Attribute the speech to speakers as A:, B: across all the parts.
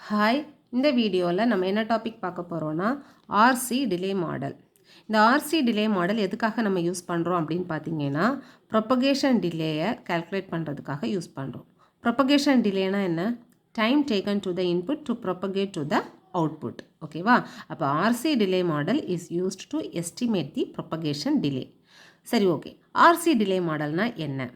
A: Hi, இந்த வீடியோவில் நம்ம என்ன டாபிக் பார்க்க போகிறோன்னா ஆர்சி டிலே மாடல். இந்த ஆர்சி டிலே மாடல் எதுக்காக நம்ம யூஸ் பண்ணுறோம் அப்படின்னு பார்த்தீங்கன்னா ப்ரொபகேஷன் டிலேயை கால்குலேட் பண்ணுறதுக்காக யூஸ் பண்ணுறோம். ப்ரொபகேஷன் டிலேனா என்ன? Time taken to the input to propagate to the output. ஓகேவா? அப்போ RC delay model is used to estimate the propagation delay. சரி, ஓகே. ஆர்சி டிலே மாடல்னால் என்ன?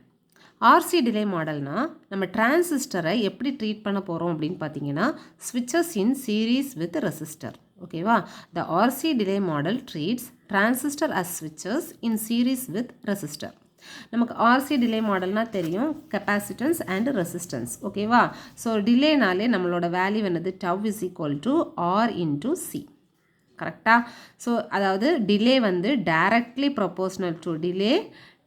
A: ஆர்சி டிலே மாடல்னா நம்ம டிரான்சிஸ்டரை எப்படி ட்ரீட் பண்ண போகிறோம் அப்படின்னு பார்த்தீங்கன்னா ஸ்விட்சஸ் இன் சீரீஸ் வித் ரெசிஸ்டர். ஓகேவா? The RC delay model treats transistor as ஸ்விட்சஸ் இன் சீரீஸ் வித் ரெசிஸ்டர். நமக்கு ஆர்சி டிலே மாடல்னால் தெரியும், கெப்பாசிட்டன்ஸ் அண்ட் ரெசிஸ்டன்ஸ். ஓகேவா? ஸோ டிலேனாலே நம்மளோட வேல்யூ என்னது? Tau is equal to R into C. கரெக்டாக? ஸோ அதாவது டிலே வந்து directly proportional to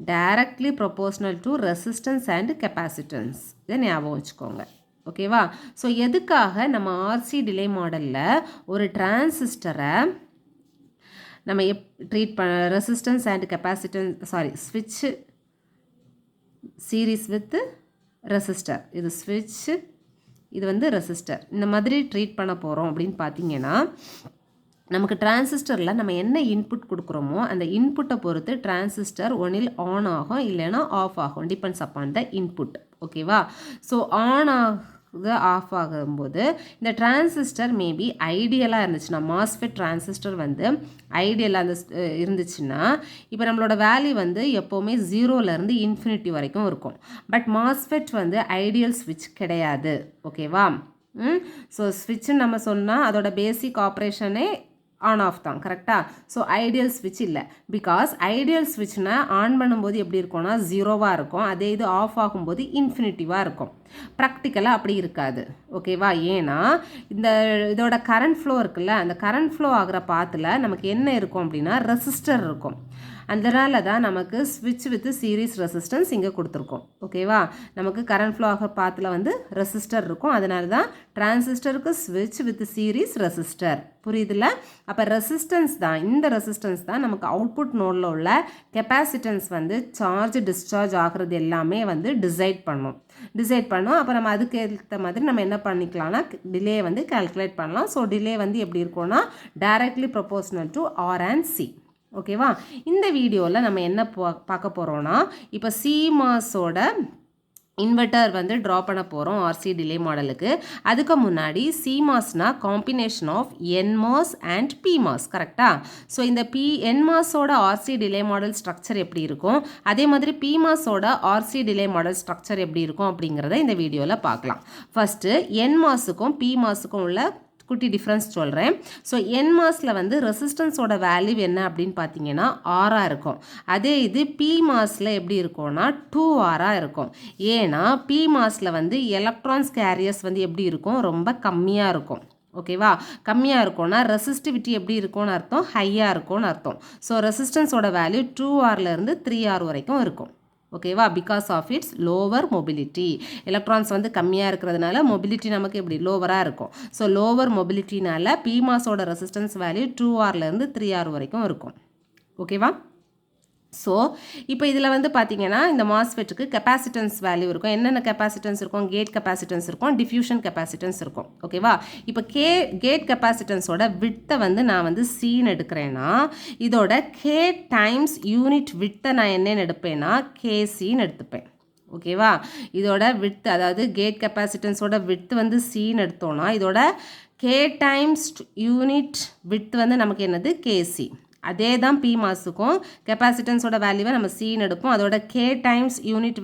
A: directly proportional to resistance and capacitance. இதை ஞாபகம் வச்சுக்கோங்க. ஓகேவா? ஸோ எதுக்காக நம்ம ஆர்சி டிலே மாடலில் ஒரு டிரான்சிஸ்டரை நம்ம ட்ரீட் பண்ண ரெசிஸ்டன்ஸ் அண்ட் கெப்பாசிட்டன்ஸ் ஸ்விட்ச் சீரீஸ் வித் ரெசிஸ்டர், இது ஸ்விட்ச், இது வந்து ரெசிஸ்டர், இந்த மாதிரி ட்ரீட் பண்ண போகிறோம் அப்படின்னு பார்த்தீங்கன்னா நமக்கு டிரான்சிஸ்டரில் நம்ம என்ன இன்புட் கொடுக்குறோமோ அந்த இன்புட்டை பொறுத்து டிரான்சிஸ்டர் ஒன்றில் ஆன் ஆகும், இல்லைன்னா ஆஃப் ஆகும், டிபெண்ட்ஸ் அப்பான் த இன்புட். ஓகேவா? ஸோ ஆன் ஆகுது ஆஃப் ஆகும்போது இந்த டிரான்சிஸ்டர் மேபி ஐடியலாக இருந்துச்சுன்னா, மாஸ்ஃபெட் டிரான்சிஸ்டர் வந்து ஐடியலாக இருந்துச்சுன்னா இப்போ நம்மளோட வேல்யூ வந்து எப்போவுமே 0லேருந்து இன்ஃபினிட்டி வரைக்கும் இருக்கும். பட் மாஸ்ஃபெட் வந்து ஐடியல் ஸ்விட்ச் கிடையாது. ஓகேவா? ஸோ ஸ்விட்சுன்னு நம்ம சொன்னால் அதோட பேசிக் ஆப்ரேஷனே ஆன் ஆஃப் தான். கரெக்டாக? ஸோ ஐடியல் ஸ்விட்ச் இல்லை. பிகாஸ் ஐடியல் ஸ்விட்ச்னா ஆன் பண்ணும்போது எப்படி இருக்கும்னா 0வாக இருக்கும், அதே இது ஆஃப் ஆகும்போது இன்ஃபினிட்டிவாக இருக்கும். ப்ராக்டிக்கலாக அப்படி இருக்காது. ஓகேவா? ஏன்னா இதோட கரண்ட் ஃப்ளோ இருக்குல்ல, அந்த கரண்ட் ஃப்ளோ ஆகிற பாத்தில் நமக்கு என்ன இருக்கும் அப்படின்னா ரெசிஸ்டர் இருக்கும். அதனால தான் நமக்கு ஸ்விட்ச் வித் சீரீஸ் ரெசிஸ்டன்ஸ் இங்கே கொடுத்துருக்கோம். ஓகேவா? நமக்கு கரண்ட் ஃப்ளோ ஆகிற பாத்தில் வந்து ரெசிஸ்டர் இருக்கும், அதனால தான் டிரான்சிஸ்டருக்கு ஸ்விட்ச் வித் சீரீஸ் ரெசிஸ்டர். புரியுதுல? அப்போ ரெசிஸ்டன்ஸ் தான், இந்த ரெசிஸ்டன்ஸ் தான் நமக்கு அவுட்புட் நோடில் உள்ள கெப்பாசிட்டன்ஸ் வந்து சார்ஜ் டிஸ்சார்ஜ் ஆகிறது எல்லாமே வந்து டிசைட் பண்ணும். அப்போ நம்ம அதுக்கு ஏற்ற மாதிரி நம்ம என்ன பண்ணிக்கலாம்னா டிலே வந்து கால்குலேட் பண்ணலாம். ஸோ டிலே வந்து எப்படி இருக்கும்னா directly proportional to R and C. ஓகேவா? இந்த வீடியோவில் நம்ம என்ன பார்க்க போகிறோன்னா இப்போ சிமாஸோட இன்வெர்ட்டர் வந்து ட்ரா பண்ண போகிறோம் ஆர்சி டிலே மாடலுக்கு. அதுக்கு முன்னாடி சிமாஸ்னா காம்பினேஷன் ஆஃப் என்மாஸ் அண்ட் பிமாஸ். கரெக்டாக? ஸோ இந்த என்மாஸோட ஆர்சி டிலே மாடல் ஸ்ட்ரக்சர் எப்படி இருக்கும், அதே மாதிரி பிமாஸோட ஆர்சி டிலே மாடல் ஸ்ட்ரக்சர் எப்படி இருக்கும் அப்படிங்கிறத இந்த வீடியோவில் பார்க்கலாம். ஃபஸ்ட்டு என்மாஸுக்கும் பிமாஸுக்கும் உள்ள குட்டி டிஃப்ரென்ஸ் சொல்கிறேன். ஸோ என்மாஸில் வந்து ரெசிஸ்டன்ஸோட வேல்யூ என்ன அப்படின்னு பார்த்தீங்கன்னா ஆராக இருக்கும். அதே இது பிமாஸில் எப்படி இருக்கும்னா 2R இருக்கும். ஏன்னா பிமாஸில் வந்து எலக்ட்ரான்ஸ் கேரியர்ஸ் வந்து எப்படி இருக்கும், ரொம்ப கம்மியாக இருக்கும். ஓகேவா? கம்மியாக இருக்கும்னா ரெசிஸ்டிவிட்டி எப்படி இருக்கும்னு அர்த்தம், ஹையாக இருக்கும்னு அர்த்தம். ஸோ ரெசிஸ்டன்ஸோட வேல்யூ 2Rலேருந்து 3R வரைக்கும் இருக்கும். ஓகேவா? Because of its lower mobility. Electrons வந்து கம்மியாக இருக்கிறதுனால மொபிலிட்டி நமக்கு எப்படி லோவராக இருக்கும். ஸோ லோவர் மொபிலிட்டினால பிமாஸோட ரெசிஸ்டன்ஸ் வேல்யூ 2Rலேருந்து 3R வரைக்கும் இருக்கும். ஓகேவா? ஸோ இப்போ இதில் வந்து பார்த்தீங்கன்னா இந்த மாஸ்ஃபெட்டுக்கு கெப்பாசிட்டன்ஸ் வேல்யூ இருக்கும். என்னென்ன கெப்பாசிட்டன்ஸ் இருக்கும்? கேட் கெப்பாசிட்டன்ஸ் இருக்கும், டிஃப்யூஷன் கெப்பாசிட்டன்ஸ் இருக்கும். ஓகேவா? இப்போ கேட் கெப்பாசிட்டன்ஸோட விட்த்தை வந்து நான் வந்து சீன் எடுக்கிறேன்னா இதோட கே டைம்ஸ் யூனிட் விட்த்தை நான் என்னென்னு எடுப்பேன்னா கேசின்னு எடுத்துப்பேன். ஓகேவா? இதோட விட்த், அதாவது கேட் கெப்பாசிட்டன்ஸோட விட்த் வந்து சீன் எடுத்தோன்னா இதோட கே டைம்ஸ் யூனிட் விட்த் வந்து நமக்கு என்னது? கேசி. அதே தான் பிமாஸுக்கும் கெப்பாசிட்டன்ஸோட வேல்யூவை நம்ம சீன் எடுப்போம். அதோட கே டைம்ஸ் யூனிட்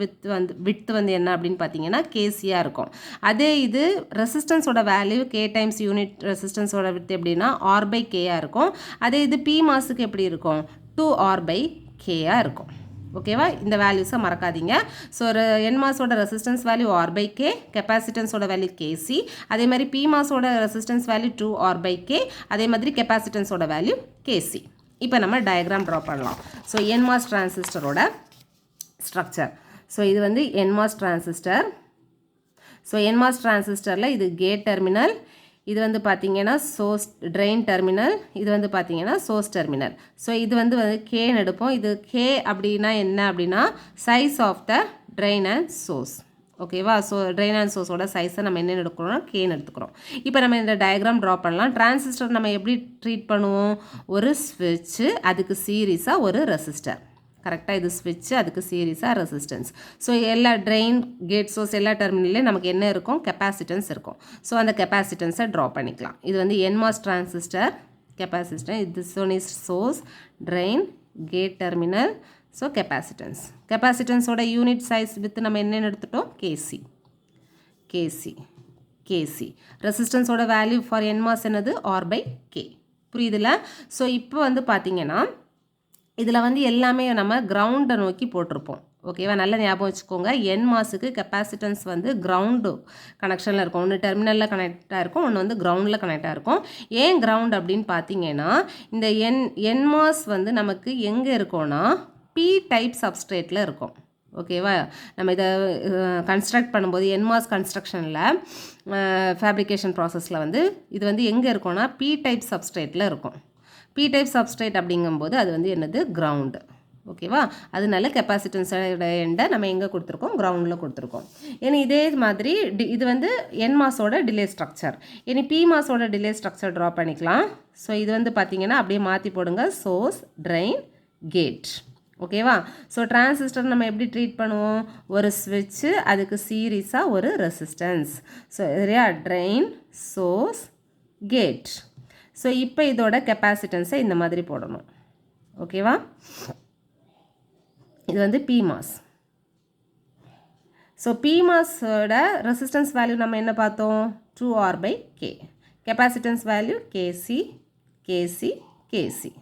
A: விட்த் வந்து என்ன அப்படின்னு பார்த்தீங்கன்னா கேசியாக இருக்கும். அதே இது ரெசிஸ்டன்ஸோட வேல்யூ கே டைம்ஸ் யூனிட் ரெசிஸ்டன்ஸோட விட்த் எப்படின்னா R/Kயாக இருக்கும். அதே இது பிமாஸுக்கு எப்படி இருக்கும்? 2R/Kயாக இருக்கும். ஓகேவா? இந்த வேல்யூஸை மறக்காதீங்க. ஸோ என்மாஸோட ரெசிஸ்டன்ஸ் வேல்யூ R/K, கெப்பாசிட்டன்ஸோட வேல்யூ கேசி. அதே மாதிரி பிமாஸோட ரெசிஸ்டன்ஸ் வேல்யூ 2R/K, அதே மாதிரி கெப்பாசிட்டன்ஸோட வேல்யூ கேசி. இப்போ நம்ம டயக்ராம் ட்ரா பண்ணலாம். ஸோ என்மாஸ் டிரான்சிஸ்டரோட ஸ்ட்ரக்சர். ஸோ இது வந்து என்மாஸ் டிரான்சிஸ்டர். ஸோ என்மாஸ் டிரான்சிஸ்டரில் இது கேட் டெர்மினல், இது வந்து பார்த்தீங்கன்னா சோர்ஸ் ட்ரெயின் டெர்மினல், இது வந்து பார்த்தீங்கன்னா சோர்ஸ் டெர்மினல். ஸோ இது வந்து கேன்னு எடுப்போம். இது கே அப்படின்னா என்ன அப்படின்னா size of the drain and source. ஓகேவா? ஸோ ட்ரெயின் அண்ட் சோர்ஸோட சைஸை நம்ம என்னென்னு எடுக்கிறோம்னா கேன்னு எடுத்துக்கிறோம். இப்போ நம்ம இந்த டயக்ராம் ட்ரா பண்ணலாம். டிரான்சிஸ்டர் நம்ம எப்படி ட்ரீட் பண்ணுவோம்? ஒரு ஸ்விட்ச்சு, அதுக்கு சீரீஸாக ஒரு ரெசிஸ்டர். கரெக்டாக இது ஸ்விட்ச்சு, அதுக்கு சீரீஸாக ரெசிஸ்டன்ஸ். ஸோ எல்லா ட்ரெயின், கேட், சோர்ஸ் எல்லா டெர்மினல்லையும் நமக்கு என்ன இருக்கும்? கெப்பாசிட்டன்ஸ் இருக்கும். ஸோ அந்த கெப்பாசிட்டன்ஸை ட்ரா பண்ணிக்கலாம். இது வந்து NMOS transistor capacitance. this one is source, drain, gate terminal. So capacitance. கெப்பாசிட்டன்ஸோட யூனிட் சைஸ் வித் நம்ம என்னென்னு எடுத்துட்டோம்? கேசி. கேசி கேசி. ரெசிஸ்டன்ஸோட வேல்யூ ஃபார் என்மாஸ் என்னது? R/K. புரியுதுல? ஸோ இப்போ வந்து பார்த்தீங்கன்னா இதில் வந்து எல்லாமே நம்ம கிரவுண்டை நோக்கி போட்டிருப்போம். ஓகேவா? நல்ல ஞாபகம் வச்சுக்கோங்க. என்மாஸுக்கு கெப்பாசிட்டன்ஸ் வந்து கிரவுண்டு கனெக்ஷனில் இருக்கும். ஒன்று டெர்மினலில் கனெக்டாக இருக்கும், ஒன்று வந்து கிரவுண்டில் கனெக்டாக இருக்கும். ஏன் கிரவுண்ட் அப்படின்னு பார்த்தீங்கன்னா இந்த என்மாஸ் வந்து நமக்கு எங்கே இருக்கோன்னா பி டைப் சப்ஸ்ட்ரேட்டில் இருக்கும். ஓகேவா? நம்ம இதை கன்ஸ்ட்ரக்ட் பண்ணும்போது என்மாஸ் கன்ஸ்ட்ரக்ஷனில் ஃபேப்ரிகேஷன் ப்ராசஸில் வந்து இது வந்து எங்கே இருக்கும்னா பி டைப் சப்ஸ்ட்ரேட்டில் இருக்கும். பி டைப் சப்ஸ்ட்ரேட் அப்படிங்கும்போது அது வந்து என்னது? கிரவுண்டு. ஓகேவா? அதனால கெப்பாசிட்டன்ஸோட எண்டை நம்ம எங்கே கொடுத்துருக்கோம்? கிரவுண்டில் கொடுத்துருக்கோம். ஏன்னா இதே மாதிரி இது வந்து என்மாஸோட டிலே ஸ்ட்ரக்சர். இனி பி மாஸோட டிலே ஸ்ட்ரக்சர் ட்ரா பண்ணிக்கலாம். ஸோ இது வந்து பார்த்தீங்கன்னா அப்படியே மாற்றி போடுங்க. Source, drain, gate. ஓகேவா? ஸோ டிரான்சிஸ்டர் நம்ம எப்படி ட்ரீட் பண்ணுவோம்? ஒரு ஸ்விட்ச்சு, அதுக்கு சீரீஸாக ஒரு ரெசிஸ்டன்ஸ். ஸோ சரியா? Drain, source, gate. ஸோ இப்போ இதோட கெப்பாசிட்டன்ஸை இந்த மாதிரி போடணும். ஓகேவா? இது வந்து பிமாஸ். ஸோ பிமாஸோட ரெசிஸ்டன்ஸ் வேல்யூ நம்ம என்ன பார்த்தோம்? 2R/K. கெப்பாசிட்டன்ஸ் வேல்யூ கேசி, கேசி, கேசி.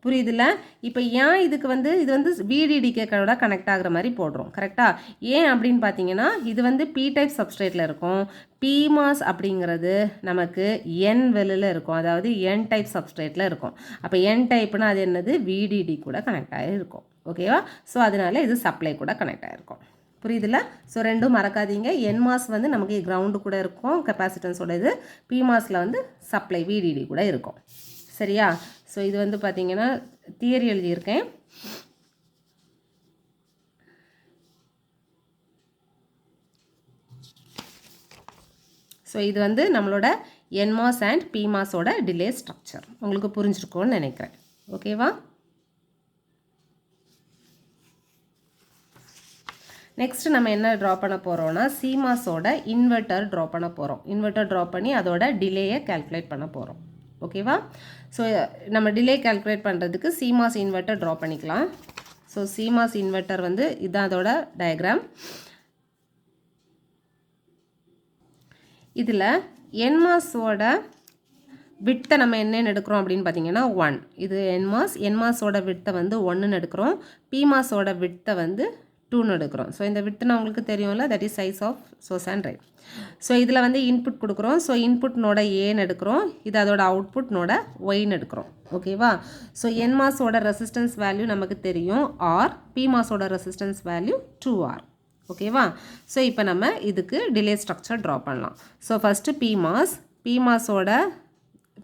A: புரியுதுல? இப்போ ஏன் இதுக்கு வந்து இது வந்து VDDK கனெக்ட் ஆகிற மாதிரி போடுறோம். கரெக்டாக? ஏன் அப்படின்னு பார்த்தீங்கன்னா இது வந்து பி டைப் சப்ஸ்ட்ரேட்டில் இருக்கும். பிமாஸ் அப்படிங்கிறது நமக்கு என் வெளியில் இருக்கும். அதாவது என் டைப் சப்ஸ்ட்ரேட்டில் இருக்கும். அப்போ என் டைப்னா அது என்னது? VDD கூட கனெக்ட் ஆகிருக்கும். ஓகேவா? ஸோ அதனால இது சப்ளை கூட கனெக்ட் ஆகிருக்கும். புரியுதுல? ஸோ ரெண்டும் மறக்காதீங்க. என்மாஸ் வந்து நமக்கு கிரவுண்டு கூட இருக்கும் கெப்பாசிட்டன்ஸோட இது. பிமாஸில் வந்து சப்ளை VDD கூட இருக்கும். சரியா? ஸோ இது வந்து பார்த்தீங்கன்னா தியரி எழுதியிருக்கேன். ஸோ இது வந்து நம்மளோட என்மாஸ் அண்ட் பிமாஸோட டிலே ஸ்ட்ரக்சர். உங்களுக்கு புரிஞ்சிருக்கும்னு நினைக்கிறேன். ஓகேவா? நெக்ஸ்ட் நம்ம என்ன ட்ரா பண்ண போகிறோம்னா சிமாஸோட இன்வெர்ட்டர் ட்ரா பண்ண போகிறோம். இன்வெர்ட்டர் ட்ரா பண்ணி அதோட டிலேயை கால்குலேட் பண்ண போகிறோம். ஓகேவா? ஸோ நம்ம டிலே கால்குலேட் பண்ணுறதுக்கு சிமாஸ் இன்வெர்ட்டர் ட்ரா பண்ணிக்கலாம். ஸோ சிமாஸ் இன்வெர்ட்டர் வந்து இதுதான் அதோட டயக்ராம். இதில் என்மாஸோட விட்த்தை நம்ம என்னென்னு எடுக்கிறோம் அப்படின்னு பார்த்தீங்கன்னா 1. இது என்மாஸோட விட்த்தை வந்து 1ன்னு எடுக்கிறோம். பிமாஸோட விட்த்தை வந்து 2ன்னு எடுக்கிறோம். ஸோ இந்த விட்த்துனா உங்களுக்கு தெரியும்ல, that is size of source and drain. So இதில் வந்து இன்புட் கொடுக்குறோம். ஸோ இன்புட் நோட ஏன்னு எடுக்கிறோம். இது அதோட அவுட்புட் நோட ஒய்ன்னு எடுக்கிறோம். ஓகேவா? ஸோ என்மாஸோட ரெசிஸ்டன்ஸ் வேல்யூ நமக்கு தெரியும் ஆர். பிமாஸோட resistance value 2R. ஓகேவா? ஸோ இப்போ நம்ம இதுக்கு டிலே ஸ்ட்ரக்சர் ட்ரா பண்ணலாம். ஸோ ஃபஸ்ட்டு பிமாஸோட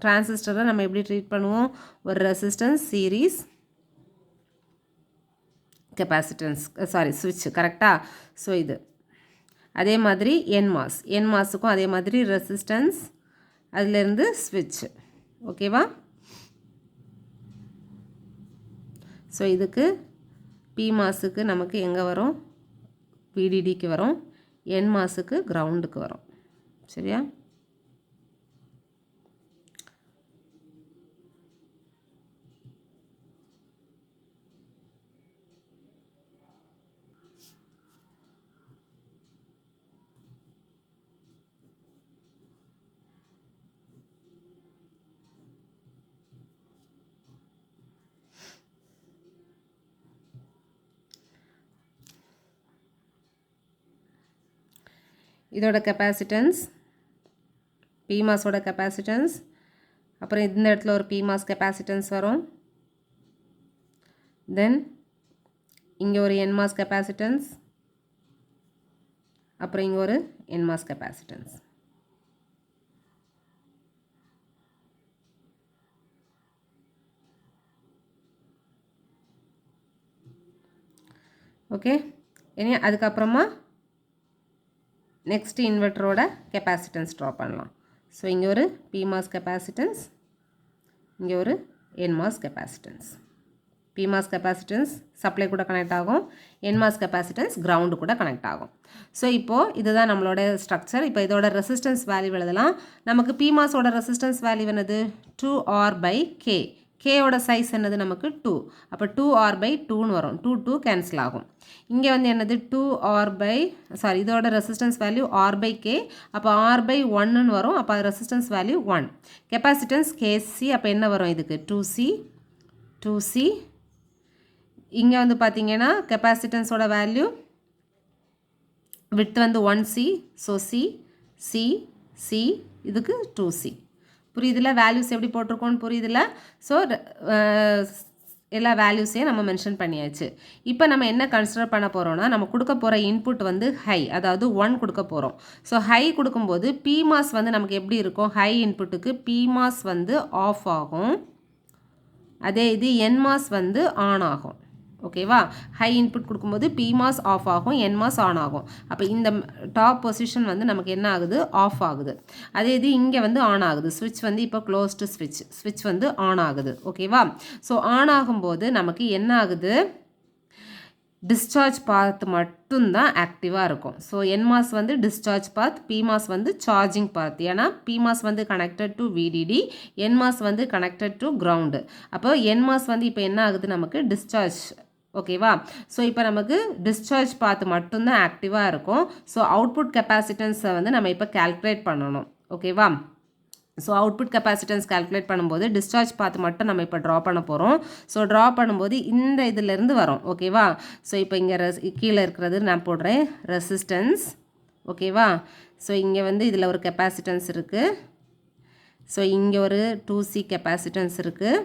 A: டிரான்சிஸ்டரை நம்ம எப்படி ட்ரீட் பண்ணுவோம்? ஒரு ரெசிஸ்டன்ஸ், சீரீஸ், கெப்பாசிட்டன்ஸ், ஸ்விட்ச். கரெக்டாக? ஸோ இது அதே மாதிரி என்மாஸுக்கும் அதே மாதிரி ரெசிஸ்டன்ஸ், அதிலேருந்து ஸ்விட்ச். ஓகேவா? ஸோ இதுக்கு பிமாஸுக்கு நமக்கு எங்கே வரும்? VDDக்கு வரும். என்மாஸுக்கு கிரவுண்டுக்கு வரும். சரியா? இதோட கெப்பாசிட்டன்ஸ், பிமாஸோட கெப்பாசிட்டன்ஸ், அப்புறம் இந்த இடத்துல ஒரு பிமாஸ் கெப்பாசிட்டன்ஸ் வரும். தென் இங்கே ஒரு என்மாஸ் கெப்பாசிட்டன்ஸ், அப்புறம் இங்கே ஒரு என்மாஸ் கெப்பாசிட்டன்ஸ். ஓகே? இனி அதுக்கப்புறமா நெக்ஸ்ட் இன்வெர்ட்டரோட கெப்பாசிட்டன்ஸ் ட்ரா பண்ணலாம். ஸோ இங்கே ஒரு பிமாஸ் கெப்பாசிட்டன்ஸ், இங்கே ஒரு என்மாஸ் கெப்பாசிட்டன்ஸ். பிமாஸ் கெப்பாசிட்டன்ஸ் சப்ளை கூட கனெக்ட் ஆகும், என்மாஸ் கெப்பாசிட்டன்ஸ் கிரவுண்டு கூட கனெக்ட் ஆகும். ஸோ இப்போது இதுதான் நம்மளோட ஸ்ட்ரக்சர். இப்போ இதோட ரெசிஸ்டன்ஸ் வேல்யூ எழுதலாம். நமக்கு பிமாஸோட ரெசிஸ்டன்ஸ் வேல்யூ என்னது 2R/K. கேயோட சைஸ் என்னது நமக்கு 2. அப்போ 2R/2ன்னு வரும். 2 கேன்சல் ஆகும். இங்கே வந்து என்னது 2R/ இதோட ரெசிஸ்டன்ஸ் வேல்யூ R/K. அப்போ R/1ன்னு வரும். அப்போ ரெசிஸ்டன்ஸ் வேல்யூ 1. Capacitance KC. அப்போ என்ன வரும் இதுக்கு 2C. இங்கே வந்து பார்த்தீங்கன்னா கெப்பாசிட்டன்ஸோட வேல்யூ விட்த் வந்து 1C. ஸோ C இதுக்கு 2C. புரியுதில்ல? வேல்யூஸ் எப்படி போட்டிருக்கோன்னு புரியுதில்ல? ஸோ எல்லா வேல்யூஸையும் நம்ம மென்ஷன் பண்ணியாச்சு. இப்போ நம்ம என்ன கன்சிடர் பண்ண போகிறோம்னா, நம்ம கொடுக்க போகிற இன்புட் வந்து ஹை, அதாவது 1 கொடுக்க போகிறோம். ஸோ ஹை கொடுக்கும்போது பிமாஸ் வந்து நமக்கு எப்படி இருக்கும்? ஹை இன்புட்டுக்கு பிமாஸ் வந்து ஆஃப் ஆகும், அதே இது என்மாஸ் வந்து ஆன் ஆகும். ஓகேவா? ஹை இன்புட் கொடுக்கும்போது பிமாஸ் ஆஃப் ஆகும், என்மாஸ் ஆன் ஆகும். அப்போ இந்த டாப் பொசிஷன் வந்து நமக்கு என்ன ஆகுது? ஆஃப் ஆகுது. அதே இது இங்கே வந்து ஆன் ஆகுது. ஸ்விட்ச் வந்து இப்போ க்ளோஸ்டு ஸ்விட்ச் வந்து ஆன் ஆகுது. ஓகேவா? ஸோ ஆன் ஆகும்போது நமக்கு என்ன ஆகுது? டிஸ்சார்ஜ் பாத் மட்டும்தான் ஆக்டிவாக இருக்கும். ஸோ என்மாஸ் வந்து டிஸ்சார்ஜ் பாத், பிமாஸ் வந்து சார்ஜிங் பாத். ஏன்னா பிமாஸ் வந்து கனெக்டட் டு VDD, என்மாஸ் வந்து கனெக்டட் டு கிரவுண்டு. அப்போ என்மாஸ் வந்து இப்போ என்ன ஆகுது? நமக்கு டிஸ்சார்ஜ். ஓகேவா? ஸோ இப்போ நமக்கு டிஸ்சார்ஜ் பாத் மட்டும்தான் ஆக்டிவாக இருக்கும். ஸோ அவுட்புட் கெப்பாசிட்டன்ஸை வந்து நம்ம இப்போ கால்குலேட் பண்ணணும். ஓகேவா? ஸோ அவுட்புட் கெப்பாசிட்டன்ஸ் கால்குலேட் பண்ணும்போது டிஸ்சார்ஜ் பாத் மட்டும் நம்ம இப்போ ட்ரா பண்ண போகிறோம். ஸோ ட்ரா பண்ணும்போது இந்த இதிலேருந்து வரும். ஓகேவா? ஸோ இப்போ இங்கே கீழே இருக்கிறது நான் போடுறேன் ரெசிஸ்டன்ஸ். ஓகேவா? ஸோ இங்கே வந்து இதில் ஒரு கெப்பாசிட்டன்ஸ் இருக்குது. ஸோ இங்கே ஒரு 2C கெப்பாசிட்டன்ஸ் இருக்குது.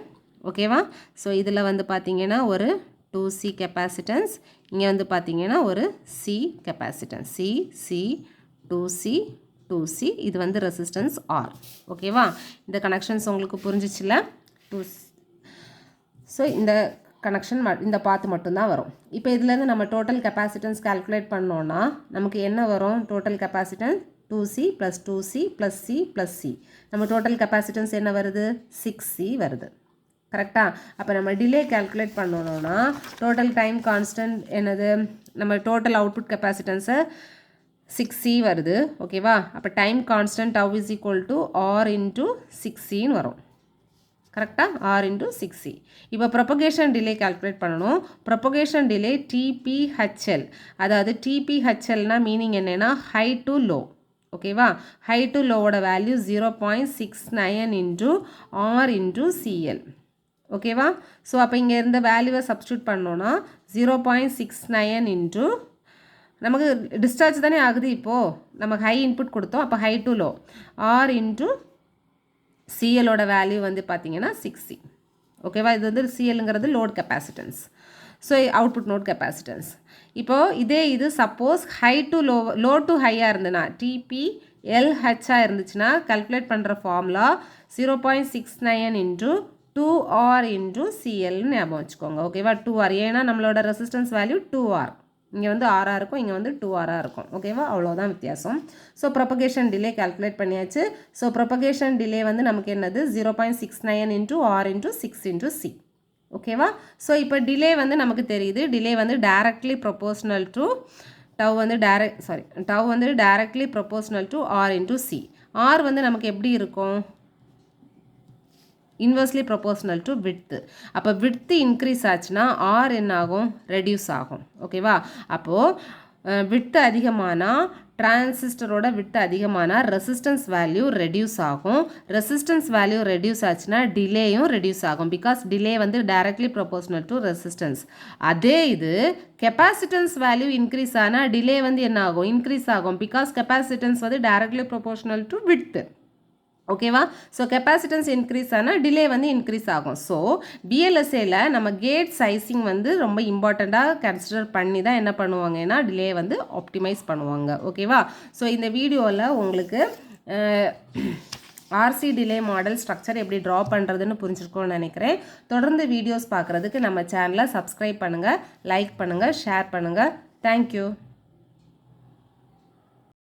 A: ஓகேவா? ஸோ இதில் வந்து பார்த்திங்கன்னா ஒரு 2C கெப்பாசிட்டன்ஸ், இங்கே வந்து பார்த்திங்கன்னா ஒரு C கெப்பாசிட்டன்ஸ். C 2C இது வந்து ரெசிஸ்டன்ஸ் R. ஓகேவா? இந்த கனெக்ஷன்ஸ் உங்களுக்கு புரிஞ்சிச்சுல? ஸோ இந்த கனெக்ஷன் இந்த பாத்து மட்டும்தான் வரும். இப்போ இதுலேருந்து நம்ம டோட்டல் கெப்பாசிட்டன்ஸ் கால்குலேட் பண்ணோன்னா நமக்கு என்ன வரும்? Total capacitance 2C + 2C + C + C. நம்ம டோட்டல் கெப்பாசிட்டன்ஸ் என்ன வருது? 6C வருது. கரெக்டாக? அப்போ நம்ம டிலே கால்குலேட் பண்ணணும்னா டோட்டல் டைம் கான்ஸ்டன்ட் என்னது? நம்ம டோட்டல் அவுட்புட் கெப்பாசிட்டன்ஸை 6C வருது. ஓகேவா? அப்போ டைம் கான்ஸ்டன்ட் τ = R × 6Cன்னு வரும். கரெக்டாக? R × 6C. இப்போ ப்ரொபகேஷன் டிலே கால்குலேட் பண்ணணும். Propagation delay TPHL. அதாவது TPHLனா மீனிங் என்னென்னா ஹை டு லோ. ஓகேவா? ஹை டு லோவோட வேல்யூ 0.69 × R × CL. ஓகேவா? ஸோ அப்போ இங்கே இருந்த வேல்யூவை சப்ஸ்டியூட் பண்ணோன்னா 0.69 நமக்கு டிஸ்சார்ஜ் தானே ஆகுது. இப்போது நமக்கு ஹை இன்புட் கொடுத்தோம். அப்போ ஹை டு லோ R × CLோட வேல்யூ வந்து பார்த்திங்கன்னா 6C. ஓகேவா? இது வந்து CLங்கிறது load capacitance. So output node capacitance. இப்போது இதே இது suppose high to low to ஹையாக இருந்ததுன்னா TPLHஆ இருந்துச்சுன்னா கால்குலேட் பண்ணுற ஃபார்முலா 0.69 × 2R × CLன்னு ஞாபகம் வச்சுக்கோங்க. ஓகேவா? 2R. ஏன்னா நம்மளோட ரெசிஸ்டன்ஸ் வேல்யூ 2R. இங்கே வந்து ஆராக இருக்கும், இங்கே வந்து 2Rஆக இருக்கும். ஓகேவா? அவ்வளோதான் வித்தியாசம். ஸோ ப்ரொபகேஷன் டிலே கால்குலேட் பண்ணியாச்சு. ஸோ ப்ரொபகேஷன் டிலே வந்து நமக்கு என்னது? 0.69 × R × 6 × C. ஓகேவா? ஸோ இப்போ டிலே வந்து நமக்கு தெரியுது. டிலே வந்து டைரக்ட்லி ப்ரொபோஷ்னல் டு டவ் வந்து டவ் வந்து directly proportional to R × C. R வந்து நமக்கு எப்படி இருக்கும்? Inversely proportional to width. அப்போ விட்த்து இன்க்ரீஸ் ஆச்சுன்னா R என்ன ஆகும்? ரெடியூஸ் ஆகும். ஓகேவா? அப்போது விட்த்து அதிகமானால் டிரான்சிஸ்டரோட விட்த்து அதிகமானால் ரெசிஸ்டன்ஸ் வேல்யூ ரெடியூஸ் ஆகும். ரெசிஸ்டன்ஸ் வேல்யூ ரெடியூஸ் ஆச்சுன்னா டிலேயும் ரெடியூஸ் ஆகும். பிகாஸ் டிலே வந்து டைரக்ட்லி ப்ரொபோஷ்னல் டு ரெசிஸ்டன்ஸ். அதே இது கெப்பாசிட்டன்ஸ் வேல்யூ இன்க்ரீஸ் ஆனால் டிலே வந்து என்ன ஆகும்? இன்க்ரீஸ் ஆகும். பிகாஸ் கெப்பாசிட்டன்ஸ் வந்து டைரக்ட்லி ப்ரொபோஷ்னல் டு விட்த்து. ஓகேவா? ஸோ கெப்பாசிட்டன்ஸ் இன்க்ரீஸ் ஆனால் டிலே வந்து இன்க்ரீஸ் ஆகும். ஸோ VLSAல நம்ம கேட் சைஸிங் வந்து ரொம்ப இம்பார்ட்டண்ட்டாக கன்சிடர் பண்ணி தான் என்ன பண்ணுவாங்கன்னா டிலே வந்து ஆப்டிமைஸ் பண்ணுவாங்க. ஓகேவா? ஸோ இந்த வீடியோவில் உங்களுக்கு RC டிலே மாடல் ஸ்ட்ரக்சர் எப்படி ட்ரா பண்ணுறதுன்னு புரிஞ்சிருக்கோன்னு நினைக்கிறேன். தொடர்ந்து வீடியோஸ் பார்க்குறதுக்கு நம்ம சேனலை சப்ஸ்கிரைப் பண்ணுங்கள், லைக் பண்ணுங்கள், ஷேர் பண்ணுங்கள். தேங்க்யூ.